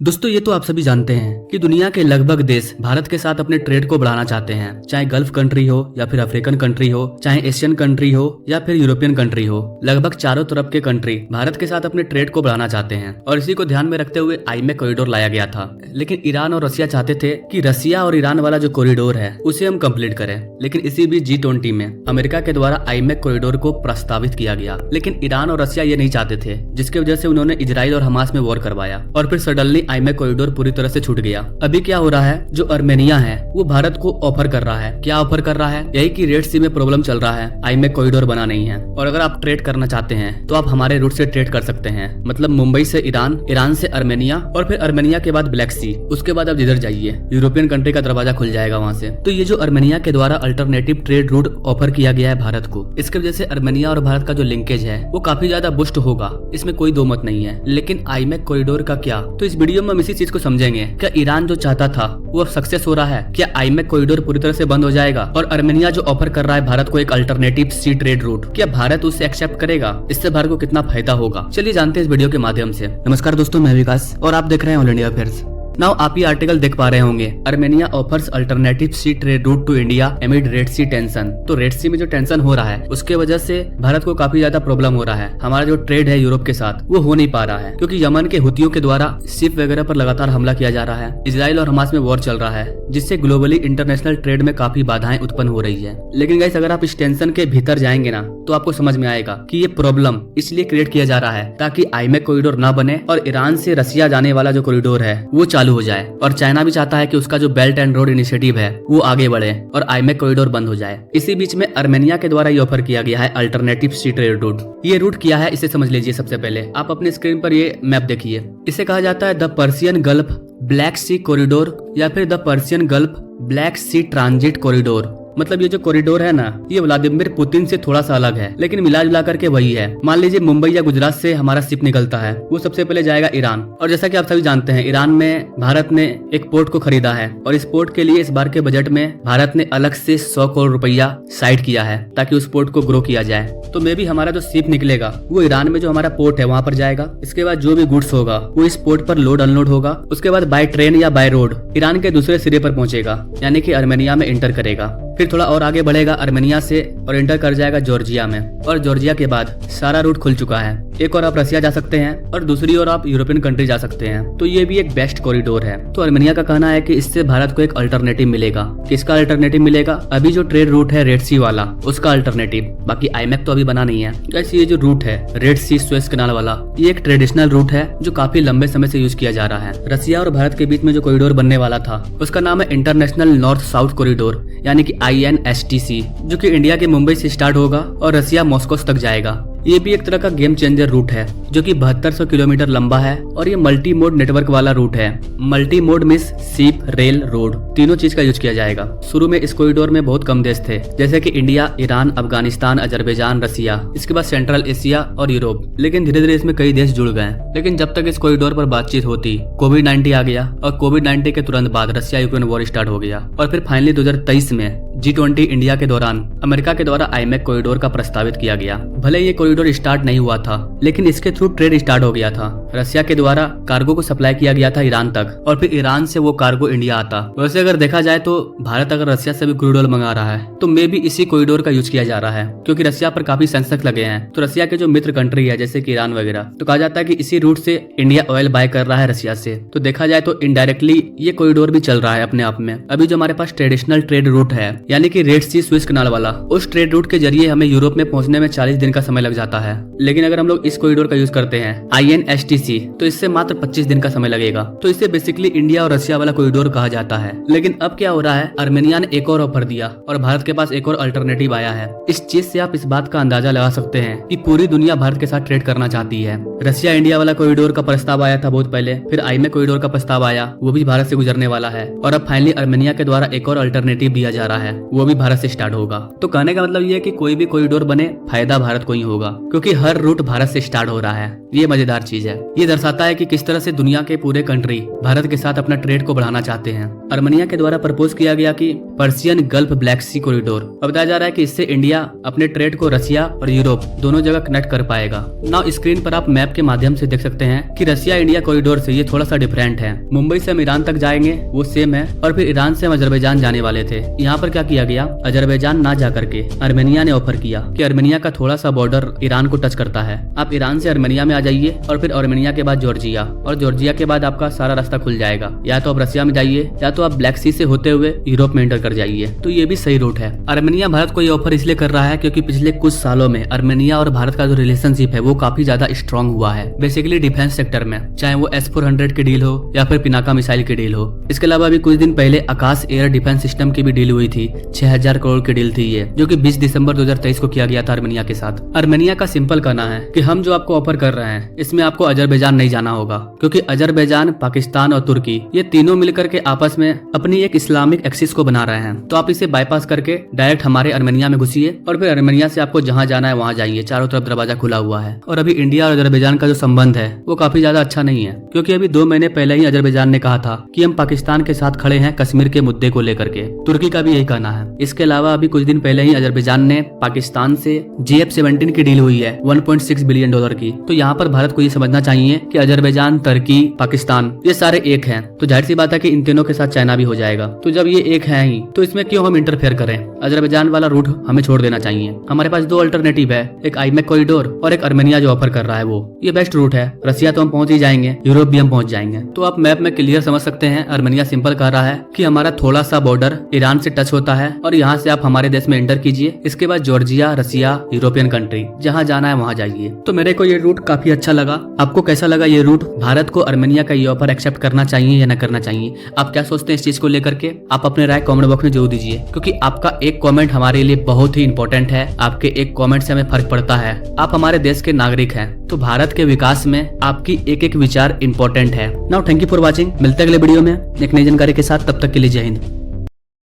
दोस्तों ये तो आप सभी जानते हैं कि दुनिया के लगभग देश भारत के साथ अपने ट्रेड को बढ़ाना चाहते हैं, चाहे गल्फ कंट्री हो या फिर अफ्रीकन कंट्री हो, चाहे एशियन कंट्री हो या फिर यूरोपियन कंट्री हो। लगभग चारों तरफ के कंट्री भारत के साथ अपने ट्रेड को बढ़ाना चाहते हैं और इसी को ध्यान में रखते हुए आईमेक कॉरिडोर लाया गया था। लेकिन ईरान और रसिया चाहते थे कि रसिया और ईरान वाला जो कॉरिडोर है उसे हम कंप्लीट करें। लेकिन इसी बीच G20 में अमेरिका के द्वारा आईमेक कॉरिडोर को प्रस्तावित किया गया, लेकिन ईरान और रसिया ये नहीं चाहते थे, जिसकी वजह से उन्होंने इजराइल और हमास में वॉर करवाया और फिर सडनली आईमेक कॉरिडोर पूरी तरह से छूट गया। अभी क्या हो रहा है, जो अर्मेनिया है वो भारत को ऑफर कर रहा है। क्या ऑफर कर रहा है? यही कि रेड सी में प्रॉब्लम चल रहा है, आईमेक कॉरिडोर बना नहीं है और अगर आप ट्रेड करना चाहते हैं तो आप हमारे रूट से ट्रेड कर सकते हैं। मतलब मुंबई से ईरान, ईरान से अर्मेनिया और फिर अर्मेनिया के बाद ब्लैक सी, उसके बाद आप जिधर जाइए यूरोपियन कंट्री का दरवाजा खुल जाएगा वहाँ से। तो ये जो अर्मेनिया के द्वारा अल्टरनेटिव ट्रेड रूट ऑफर किया गया है भारत को, इसकी वजह से अर्मेनिया और भारत का जो लिंकेज है वो काफी ज्यादा बुस्ट होगा, इसमें कोई दो मत नहीं है। लेकिन आईमेक कॉरिडोर का क्या? तो इस वीडियो में हम इसी चीज को समझेंगे। क्या ईरान जो चाहता था वो अब सक्सेस हो रहा है? क्या आईमेक कॉरिडोर पूरी तरह से बंद हो जाएगा? और अर्मेनिया जो ऑफर कर रहा है भारत को एक अल्टरनेटिव सी ट्रेड रूट, क्या भारत उसे एक्सेप्ट करेगा? इससे भारत को कितना फायदा होगा, चलिए जानते हैं इस वीडियो के माध्यम से। नमस्कार दोस्तों, मैं विकास और आप देख रहे हैं ऑल इंडिया अफेयर्स। नाउ आप ये आर्टिकल देख पा रहे होंगे, Armenia offers alternative sea trade route to India amid Red Sea tension. तो रेड सी में जो टेंशन हो रहा है उसके वजह से भारत को काफी ज्यादा प्रॉब्लम हो रहा है। हमारा जो ट्रेड है यूरोप के साथ वो हो नहीं पा रहा है, क्योंकि यमन के हुतियों के द्वारा शिप वगैरह पर लगातार हमला किया जा रहा है। इजराइल और हमास में वॉर चल रहा है, जिससे ग्लोबली इंटरनेशनल ट्रेड में काफी बाधाएं उत्पन्न हो रही है। लेकिन गाइस, अगर आप इस टेंशन के भीतर जाएंगे ना तो आपको समझ में आएगा कि ये प्रॉब्लम इसलिए क्रिएट किया जा रहा है ताकि आईमेक कॉरिडोर ना बने और ईरान से रसिया जाने वाला जो कॉरिडोर है वो चालू हो जाए। और चाइना भी चाहता है कि उसका जो बेल्ट एंड रोड इनिशिएटिव है वो आगे बढ़े और आईमेक कॉरिडोर बंद हो जाए। इसी बीच में अर्मेनिया के द्वारा ये ऑफर किया गया है अल्टरनेटिव सी ट्रेड रूट। ये रूट क्या है इसे समझ लीजिए। सबसे पहले आप अपने स्क्रीन पर ये मैप देखिए। इसे कहा जाता है the Persian Gulf Black Sea corridor या फिर the Persian Gulf Black Sea transit corridor. मतलब ये जो कॉरिडोर है ना, ये व्लादिमीर पुतिन से थोड़ा सा अलग है, लेकिन मिला जुला करके वही है। मान लीजिए मुंबई या गुजरात से हमारा शिप निकलता है, वो सबसे पहले जाएगा ईरान। और जैसा कि आप सभी जानते हैं, ईरान में भारत ने एक पोर्ट को खरीदा है और इस पोर्ट के लिए इस बार के बजट में भारत ने अलग से 100 करोड़ रुपया साइड किया है ताकि उस पोर्ट को ग्रो किया जाए। तो मे भी हमारा जो शिप निकलेगा वो ईरान में जो हमारा पोर्ट है वहाँ पर जाएगा। इसके बाद जो भी गुड्स होगा वो इस पोर्ट पर लोड अनलोड होगा। उसके बाद बाय ट्रेन या बाय रोड ईरान के दूसरे सिरे पर पहुंचेगा, यानी कि अर्मेनिया में इंटर करेगा। फिर थोड़ा और आगे बढ़ेगा अर्मेनिया से और एंटर कर जाएगा जॉर्जिया में। और जॉर्जिया के बाद सारा रूट खुल चुका है। एक और आप रसिया जा सकते हैं और दूसरी ओर आप यूरोपियन कंट्री जा सकते हैं। तो ये भी एक बेस्ट कॉरिडोर है। तो अर्मेनिया का कहना है कि इससे भारत को एक अल्टरनेटिव मिलेगा। किसका अल्टरनेटिव मिलेगा? अभी जो ट्रेड रूट है रेड सी वाला, उसका अल्टरनेटिव। बाकी आईमेक तो अभी बना नहीं है। वैसे ये जो रूट है रेड सी सुएज कैनाल वाला, ये एक ट्रेडिशनल रूट है जो काफी लंबे समय से यूज किया जा रहा है। रसिया और भारत के बीच में जो कॉरिडोर बनने वाला था उसका नाम है इंटरनेशनल नॉर्थ साउथ कॉरिडोर, यानी कि INSTC, जो कि इंडिया के मुंबई से स्टार्ट होगा और रसिया मॉस्को तक जाएगा। ये भी एक तरह का गेम चेंजर रूट है जो कि 7200 किलोमीटर लंबा है और ये मल्टी मोड नेटवर्क वाला रूट है। Multi mode means ship, rail, road, तीनों चीज का यूज किया जाएगा। शुरू में इस कॉरिडोर में बहुत कम देश थे, जैसे कि इंडिया, ईरान, अफगानिस्तान, अजरबैजान, रसिया, इसके बाद सेंट्रल एशिया और यूरोप। लेकिन धीरे धीरे इसमें कई देश जुड़ गए। लेकिन जब तक इस कॉरिडोर पर बातचीत होती, कोविड-19 आ गया और कोविड-19 के तुरंत बाद रसिया यूक्रेन वॉर स्टार्ट हो गया। और फिर फाइनली 2023 में G20 इंडिया के दौरान अमेरिका के द्वारा आईमेक कॉरिडोर का प्रस्तावित किया गया। भले ये कॉरिडोर स्टार्ट नहीं हुआ था, लेकिन इसके थ्रू ट्रेड स्टार्ट हो गया था। रसिया के द्वारा कार्गो को सप्लाई किया गया था ईरान तक और फिर ईरान से वो कार्गो इंडिया आता। वैसे अगर देखा जाए तो भारत अगर रसिया से भी कॉरिडोर मंगा रहा है तो मे भी इसी कॉरिडोर का यूज किया जा रहा है, क्योंकि रसिया पर काफी सेंसर लगे हैं। तो रसिया के जो मित्र कंट्री है जैसे कि ईरान वगैरह, तो कहा जाता है कि इसी रूट से इंडिया ऑयल बाय कर रहा है रसिया से। तो देखा जाए तो इनडायरेक्टली ये कॉरिडोर भी चल रहा है अपने आप में। अभी जो हमारे पास ट्रेडिशनल ट्रेड रूट है, यानी कि रेड सी सुएज कैनाल वाला, उस ट्रेड रूट के जरिए हमें यूरोप में पहुंचने में 40 दिन का समय लग जाता है। लेकिन अगर हम लोग इस कॉरिडोर का यूज करते हैं INSTC, तो इससे मात्र 25 दिन का समय लगेगा। तो इसे बेसिकली इंडिया और रसिया वाला कॉरिडोर कहा जाता है। लेकिन अब क्या हो रहा है, अर्मेनिया ने एक और ऑफर दिया और भारत के पास एक और अल्टरनेटिव आया है। इस चीज से आप इस बात का अंदाजा लगा सकते हैं कि पूरी दुनिया भारत के साथ ट्रेड करना चाहती है। रसिया इंडिया वाला कॉरिडोर का प्रस्ताव आया था बहुत पहले, फिर आईमेक कॉरिडोर का प्रस्ताव आया, वो भी भारत से गुजरने वाला है। और अब फाइनली अर्मेनिया के द्वारा एक और अल्टरनेटिव दिया जा रहा है, वो भी भारत से स्टार्ट होगा। तो कहने का मतलब ये है कि कोई भी कॉरिडोर बने फायदा भारत को ही होगा, क्योंकि हर रूट भारत से स्टार्ट हो रहा है। ये मजेदार चीज है। ये दर्शाता है कि किस तरह से दुनिया के पूरे कंट्री भारत के साथ अपना ट्रेड को बढ़ाना चाहते हैं। आर्मेनिया के द्वारा प्रपोज किया गया कि Persian Gulf Black Sea corridor, और बताया जा रहा है कि इससे इंडिया अपने ट्रेड को रसिया और यूरोप दोनों जगह कनेक्ट कर पाएगा। नाउ स्क्रीन पर आप मैप के माध्यम से देख सकते हैं कि रसिया इंडिया कॉरिडोर से ये थोड़ा सा डिफरेंट है। मुंबई से हम ईरान तक जाएंगे वो सेम है, और फिर ईरान से हम अजरबैजान जाने वाले थे। यहाँ पर क्या किया गया, अजरबैजान ना जा करके आर्मेनिया ने ऑफर किया कि आर्मेनिया का थोड़ा सा बॉर्डर ईरान को टच करता है, आप ईरान से आर्मेनिया में आ जाइए और फिर आर्मेनिया के बाद जॉर्जिया, और जॉर्जिया के बाद आपका सारा रास्ता खुल जाएगा। या तो आप रसिया में जाइए या तो आप ब्लैक सी से होते हुए यूरोप में एंटर कर जाइए, तो ये भी सही रूट है। आर्मेनिया भारत को ये ऑफर इसलिए कर रहा है क्योंकि पिछले कुछ सालों में आर्मेनिया और भारत का जो रिलेशनशिप है वो काफी ज्यादा स्ट्रॉन्ग हुआ है, बेसिकली डिफेंस सेक्टर में, चाहे वो S-400 की डील हो या फिर पिनाका मिसाइल की डील हो। इसके अलावा अभी कुछ दिन पहले आकाश एयर डिफेंस सिस्टम की भी डील हुई थी, 6000 करोड़ की डील थी ये, जो कि 20 दिसंबर 2023 को किया गया था आर्मेनिया के साथ। आर्मेनिया का सिंपल कहना है कि हम जो आपको ऑफर कर रहे हैं इसमें आपको अजरबैजान नहीं जाना होगा, क्योंकि अजरबैजान, पाकिस्तान और तुर्की ये तीनों मिलकर के आपस में अपनी एक इस्लामिक एक्सिस को बना रहे हैं। तो आप इसे बाईपास करके डायरेक्ट हमारे आर्मेनिया में घुसिए और फिर आर्मेनिया से आपको जहां जाना है वहां जाइए, चारों तरफ दरवाजा खुला हुआ है। और अभी इंडिया और अजरबैजान का जो संबंध है वो काफी ज्यादा अच्छा नहीं है, क्योंकि अभी 2 महीने पहले ही अजरबैजान ने कहा था कि हम पाकिस्तान के साथ खड़े हैं कश्मीर के मुद्दे को लेकर के। तुर्की का भी यही कहना है। इसके अलावा अभी कुछ दिन पहले ही अजरबैजान ने पाकिस्तान से JF-17 की डील हुई है $1.6 बिलियन की। तो यहाँ पर भारत को ये समझना चाहिए कि अजरबैजान, तुर्की, पाकिस्तान ये सारे एक हैं, तो जाहिर सी बात है कि इन तीनों के साथ चाइना भी हो जाएगा। तो जब ये एक है ही तो इसमें क्यों हम इंटरफेयर करें। अजरबैजान वाला रूट हमें छोड़ देना चाहिए। हमारे पास 2 अल्टरनेटिव है, एक आईमेक कॉरिडोर और एक आर्मेनिया जो ऑफर कर रहा है वो, ये बेस्ट रूट है। रसिया तो हम पहुंच ही जाएंगे, यूरोप भी हम पहुंच जाएंगे। तो आप मैप में क्लियर समझ सकते हैं, आर्मेनिया सिंपल कह रहा है कि हमारा थोड़ा सा बॉर्डर ईरान से टच होता है और यहाँ से आप हमारे देश में एंटर कीजिए, इसके बाद जॉर्जिया, रसिया, यूरोपियन कंट्री, जहाँ जाना है वहाँ जाइए। तो मेरे को ये रूट काफी अच्छा लगा। आपको कैसा लगा ये रूट? भारत को आर्मेनिया का ये ऑफर एक्सेप्ट करना चाहिए या न करना चाहिए? आप क्या सोचते हैं इस चीज को लेकर के? आप अपने राय कमेंट बॉक्स में जरूर दीजिए, क्योंकि आपका एक कमेंट हमारे लिए बहुत ही इंपॉर्टेंट है। आपके एक कमेंट से हमें फर्क पड़ता है। आप हमारे देश के नागरिक हैं, तो भारत के विकास में आपकी एक एक विचार इंपॉर्टेंट है। Now thank you for watching. मिलते हैं अगले वीडियो में एक नई जानकारी के साथ, तब तक के लिए जय हिंद।